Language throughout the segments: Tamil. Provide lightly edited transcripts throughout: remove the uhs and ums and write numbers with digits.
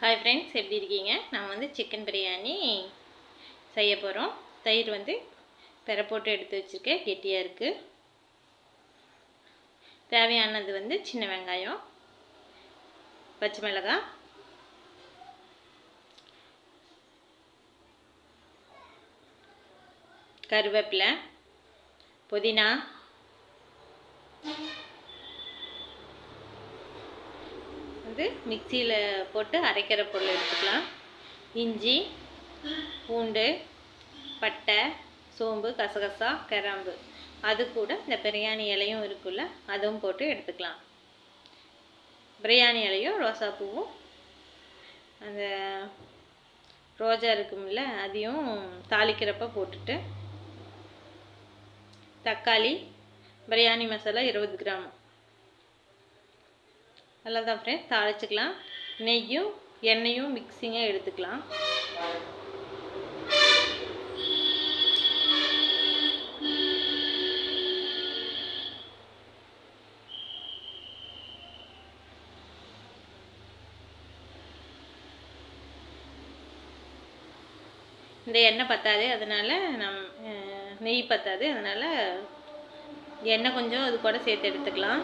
ஹாய் ஃப்ரெண்ட்ஸ், எப்படி இருக்கீங்க? நான் வந்து சிக்கன் பிரியாணி செய்ய போகிறோம். தயிர் வந்து பெர போட்டு எடுத்து வச்சுருக்கேன், கெட்டியாக இருக்குது. தேவையானது வந்து சின்ன வெங்காயம், பச்சை மிளகாய், கருவேப்பிலை, புதினா, வந்து மிக்சியில் போட்டு அரைக்கிற பொருள் எடுத்துக்கலாம். இஞ்சி, பூண்டு, பட்டை, சோம்பு, கசகசா, கிராம்பு, அது கூட இந்த பிரியாணி இலையும் இருக்குல்ல, அதுவும் போட்டு எடுத்துக்கலாம். பிரியாணி இலையும் ரோசாப்பூவும் அந்த ரோஜா இருக்கும்ல, அதையும் தாளிக்கிறப்ப போட்டுட்டு, தக்காளி, பிரியாணி மசாலா 20 கிராம், அவ்வளோதான் ஃப்ரெண்ட்ஸ். தாளிச்சுக்கலாம். நெய்யும் எண்ணெயும் மிக்சிங்காக எடுத்துக்கலாம். இந்த எண்ணெய் பத்தாது, அதனால் நெய் பத்தாது, அதனால் எண்ணெய் கொஞ்சம் அது கூட சேர்த்து எடுத்துக்கலாம்.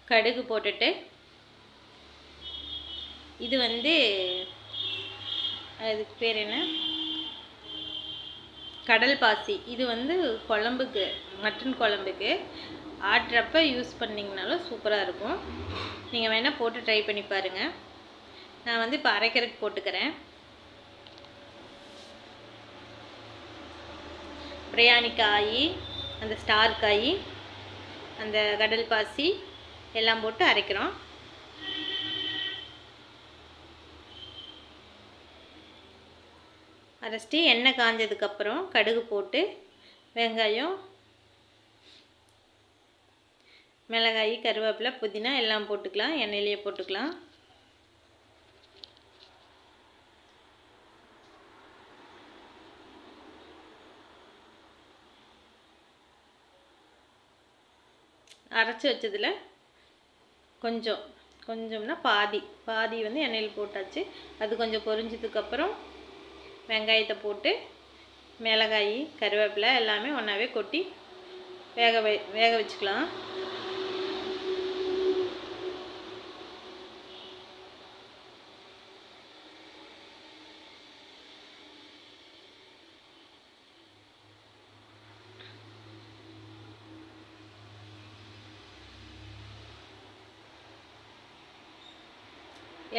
கடுகு போட்டுட்டு, இது வந்து அதுக்கு பேர் என்ன, கடல் பாசி. இது வந்து குழம்புக்கு, மட்டன் குழம்புக்கு ஆட்டுறப்ப யூஸ் பண்ணிங்கனாலும் சூப்பராக இருக்கும். நீங்கள் வேணால் போட்டு ட்ரை பண்ணி பாருங்கள். நான் வந்து இப்போ அரைக்கிறதுக்கு போட்டுக்கிறேன். பிரியாணி காய், அந்த ஸ்டார் காய், அந்த கடல் பாசி எல்லாம் போட்டு அரைக்கிறோம். அரைச்சிட்டு எண்ணெய் காஞ்சதுக்கப்புறம் கடுகு போட்டு வெங்காயம், மிளகாய், கருவேப்பிலை, புதினா எல்லாம் போட்டுக்கலாம். எண்ணெயிலேயே போட்டுக்கலாம். அரைச்சி வச்சதில் கொஞ்சம்னா பாதி வந்து எண்ணெயில் போட்டாச்சு. அது கொஞ்சம் பொரிஞ்சதுக்கப்புறம் வெங்காயத்தை போட்டு மிளகாய், கருவேப்பிலை எல்லாமே ஒன்றாவே கொட்டி வேக வச்சுக்கலாம்.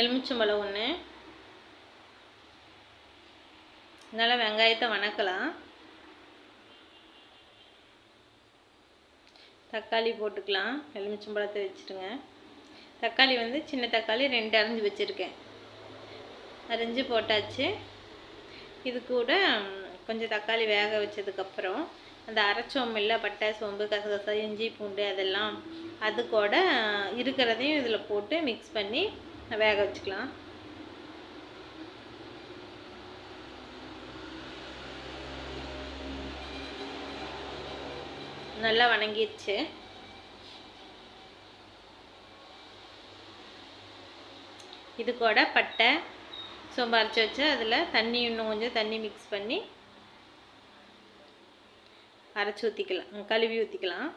எலுமிச்சம்பழம் ஒன்று, நல்லா வெங்காயத்தை வணக்கலாம். தக்காளி போட்டுக்கலாம். எலுமிச்சம்பழத்தை வச்சுருங்க. தக்காளி வந்து சின்ன தக்காளி 2 அரிஞ்சு வச்சுருக்கேன், அரிஞ்சு போட்டாச்சு. இது கூட கொஞ்சம் தக்காளி வேக வச்சதுக்கப்புறம் அந்த அரைச்சோம் இல்லை, பட்டை, சோம்பு, கசகசா, இஞ்சி, பூண்டு அதெல்லாம், அது கூட இருக்கிறதையும் இதில் போட்டு மிக்ஸ் பண்ணி வேக வச்சுக்கலாம். நல்லா வணங்கிடுச்சு. இது கூட பட்டை, சோம்பு அரைச்சி வச்சு அதில் தண்ணி, இன்னும் கொஞ்சம் தண்ணி மிக்ஸ் பண்ணி அரைச்சி ஊற்றிக்கலாம், கழுவி ஊற்றிக்கலாம்.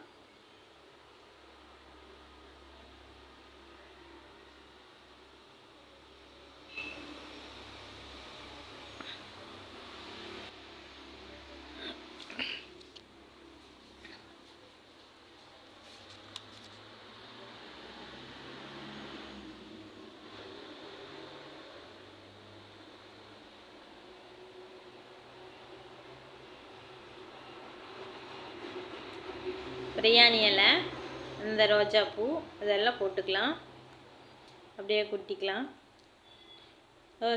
பிரியாணி இலை, இந்த ரோஜா பூ அதெல்லாம் போட்டுக்கலாம். அப்படியே கொட்டிக்கலாம்.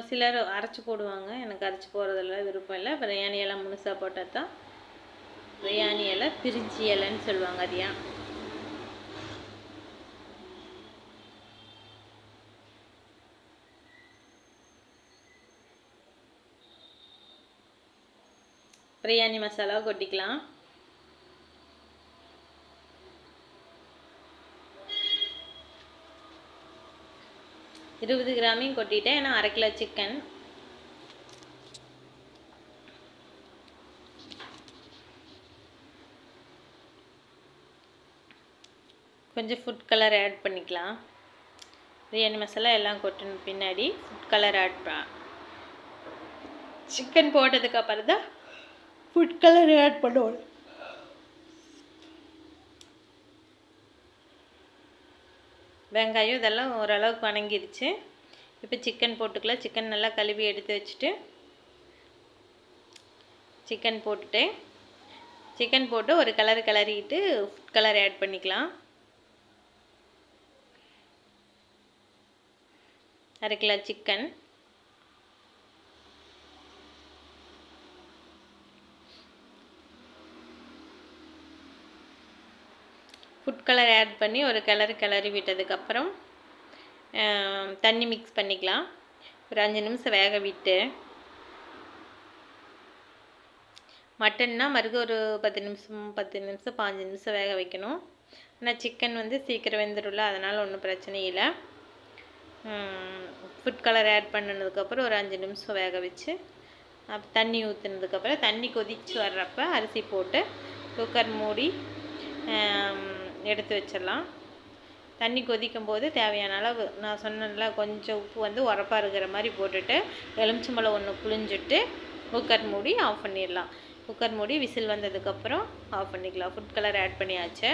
சிலர் அரைச்சி போடுவாங்க, எனக்கு அரைச்சி போடுறதெல்லாம் விருப்பம் இல்லை. பிரியாணி இலை முழுசாக போட்டால் தான் பிரியாணி இலை, பிரிஞ்சி இலைன்னு சொல்லுவாங்க. அதையா பிரியாணி மசாலா கொட்டிக்கலாம். இருபது கிராமையும் கொட்டிட்டேன், ஏன்னா 1/2 கிலோ சிக்கன். கொஞ்சம் ஃபுட் கலர் ஆட் பண்ணிக்கலாம். பிரியாணி மசாலா எல்லாம் கொட்டின பின்னாடி ஃபுட் கலர் சிக்கன் போட்டதுக்கு அப்புறம் தான் ஃபுட் கலர் ஆட் பண்ணுவோம். வெங்காயம் இதெல்லாம் ஓரளவுக்கு வணங்கிடுச்சு. இப்போ சிக்கன் போட்டுக்கலாம். சிக்கன் நல்லா கழுவி எடுத்து வச்சுட்டு சிக்கன் போட்டு ஒரு கிளறிட்டு ஃபுட் கலர் ஆட் பண்ணிக்கலாம். 1/2 kilo chicken. Food colour add பண்ணி ஒரு கிளறி விட்டதுக்கப்புறம் தண்ணி மிக்ஸ் பண்ணிக்கலாம். ஒரு 5 நிமிஷம் வேக விட்டு, மட்டன்னா மறுக்க ஒரு 10 நிமிஷம் 15 நிமிஷம் வேக வைக்கணும். ஆனால் சிக்கன் வந்து சீக்கிரம் வெந்துடும்ல, அதனால் ஒன்றும் பிரச்சனை இல்லை. ஃபுட் கலர் ஆட் பண்ணினதுக்கப்புறம் ஒரு 5 நிமிஷம் வேக வச்சு தண்ணி ஊற்றுனதுக்கப்புறம் தண்ணி கொதித்து வர்றப்ப அரிசி போட்டு குக்கர் மூடி எடுத்து வச்சிடலாம். தண்ணி கொதிக்கும் போது தேவையான அளவு நான் சொன்னேன்ல, கொஞ்சம் உப்பு வந்து உரப்பாக இருக்கிற மாதிரி போட்டுட்டு எலுமிச்சம்பழம் 1 புழிஞ்சிட்டு குக்கர் மூடி ஆஃப் பண்ணிடலாம். குக்கர் மூடி விசில் வந்ததுக்கப்புறம் ஆஃப் பண்ணிக்கலாம். ஃபுட் கலர் ஆட் பண்ணியாச்சு.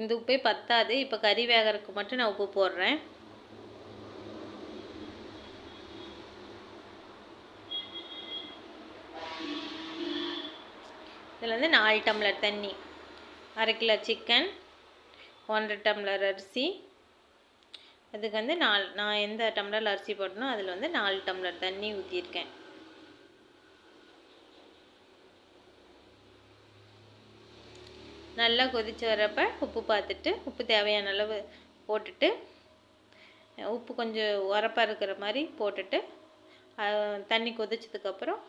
இந்த உப்பே பத்தாது. இப்போ கறி வேகறதுக்கு மட்டும் நான் உப்பு போடுறேன். இதில் வந்து 4 டம்ளர் தண்ணி, 1/2 கிலோ சிக்கன், 1.5 டம்ளர் அரிசி. அதுக்கு வந்து நான் எந்த டம்ளரில் அரிசி போட்டனோ அதில் வந்து 4 டம்ளர் தண்ணி ஊற்றியிருக்கேன். நல்லா கொதித்து வரப்போ உப்பு பார்த்துட்டு உப்பு தேவையான அளவு போட்டுட்டு, உப்பு கொஞ்சம் உரப்பாக இருக்கிற மாதிரி போட்டுட்டு தண்ணி கொதிச்சதுக்கப்புறம்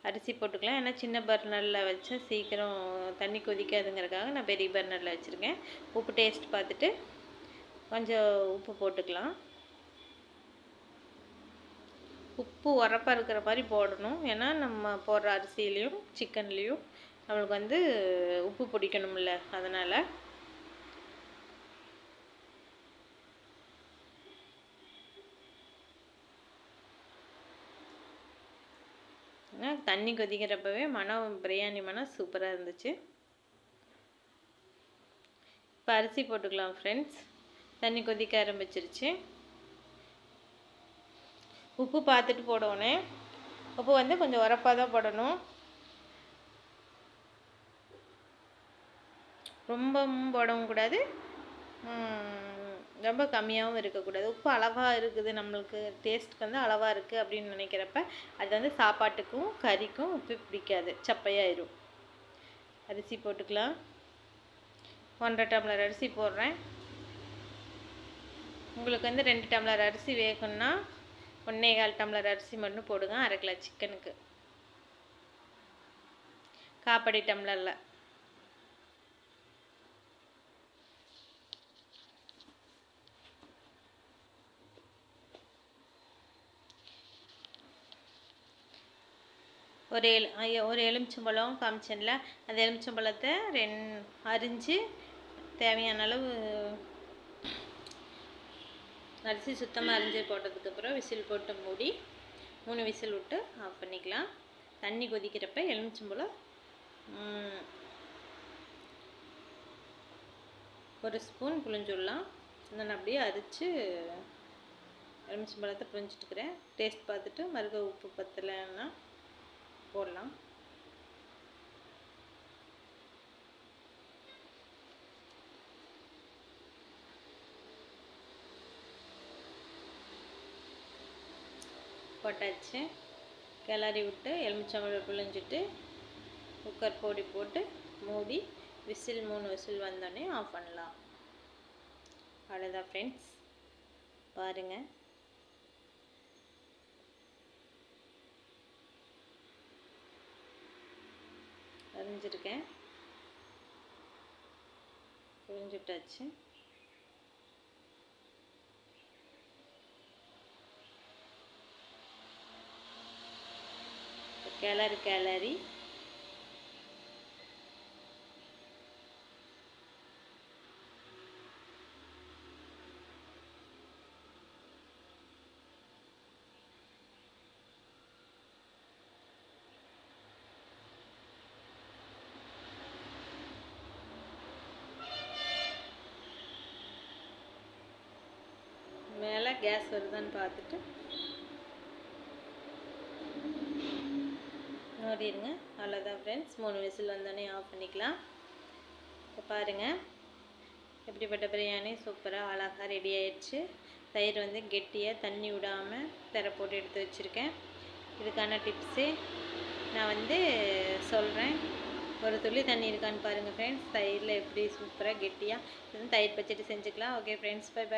அரிசி போட்டுக்கலாம். ஏன்னா சின்ன பர்னரில் வச்சா சீக்கிரம் தண்ணி கொதிக்காதுங்கிறதுக்காக நான் பெரிய பர்னரில் வச்சுருக்கேன். உப்பு டேஸ்ட் பார்த்துட்டு கொஞ்சம் உப்பு போட்டுக்கலாம். உப்பு உரப்பாக இருக்கிற மாதிரி போடணும். ஏன்னா நம்ம போடுற அரிசியிலையும் சிக்கன்லேயும் நம்மளுக்கு வந்து உப்பு பிடிக்கணும்ல, அதனால். தண்ணி கொதிக்கிறப்பவே பிரியாணி மனம் சூப்பராக இருந்துச்சு. இப்போ அரிசி போட்டுக்கலாம் ஃப்ரெண்ட்ஸ். தண்ணி கொதிக்க ஆரம்பிச்சிருச்சு. உப்பு பார்த்துட்டு போடணும். உப்பு வந்து கொஞ்சம் உரப்பாக தான் போடணும். ரொம்பவும் போடவும் கூடாது, ரொம்ப கம்மியாகவும் இருக்கக்கூடாது. உப்பு அளவாக இருக்குது, நம்மளுக்கு டேஸ்ட்டுக்கு வந்து அளவாக இருக்குது அப்படின்னு நினைக்கிறப்ப அது வந்து சாப்பாட்டுக்கும் கறிக்கும் உப்பு பிடிக்காது, சப்பையாயிரும். அரிசி போட்டுக்கலாம். 1.5 டம்ளர் அரிசி போடுறேன். உங்களுக்கு வந்து 2 டம்ளர் அரிசி வேகணும்னா 1.25 டம்ளர் அரிசி மட்டும் போடுங்க. 1/2 கிலோ சிக்கனுக்கு 1/4 டம்ளரில். ஒரு எலுமிச்சம்பழம் காமிச்சேன்ல, அந்த எலுமிச்சம்பழத்தை அரிஞ்சு தேவையான அளவு அரிசி சுத்தமாக அரிஞ்சு போட்டதுக்கப்புறம் விசில் போட்டு மூடி 3 விசில் விட்டு ஆஃப் பண்ணிக்கலாம். தண்ணி கொதிக்கிறப்ப எலுமிச்சம்பழம் 1 ஸ்பூன் புழிஞ்சுடலாம். நான் அப்படியே அரிச்சு எலுமிச்சம்பழத்தை புழிஞ்சிட்டுக்கிறேன். டேஸ்ட் பார்த்துட்டு மறுக்க உப்பு பத்தலைன்னா போடலாம். போட்டாச்சு. கிளறி விட்டு எலுமிச்சம்பழம் பிழிஞ்சிட்டு குக்கர் பொடி போட்டு மூடி விசில் 3 விசில் வந்தோடனே ஆஃப் பண்ணலாம். அவ்வளோதான் ஃப்ரெண்ட்ஸ், பாருங்கள். அரிஞ்சிருக்கேன், புரிஞ்சுட்டாச்சு. கிளறி மேலே கேஸ் வருதான்னு பார்த்துட்டு மூடிடுங்க. அவ்வளோதான் ஃப்ரெண்ட்ஸ், 3 விசில் வந்தோடனே ஆஃப் பண்ணிக்கலாம். இப்போ பாருங்கள், எப்படிப்பட்ட பிரியாணி சூப்பராக அழகாக ரெடி ஆயிடுச்சு. தயிர் வந்து கெட்டியாக தண்ணி விடாமல் திரை போட்டு எடுத்து வச்சுருக்கேன். இதுக்கான டிப்ஸு நான் வந்து சொல்கிறேன். ஒரு துளி தண்ணி இருக்கான்னு பாருங்கள் ஃப்ரெண்ட்ஸ். தயிரில் எப்படி சூப்பராக கெட்டியாக தயிர் பச்சடி செஞ்சுக்கலாம். Okay friends, bye by.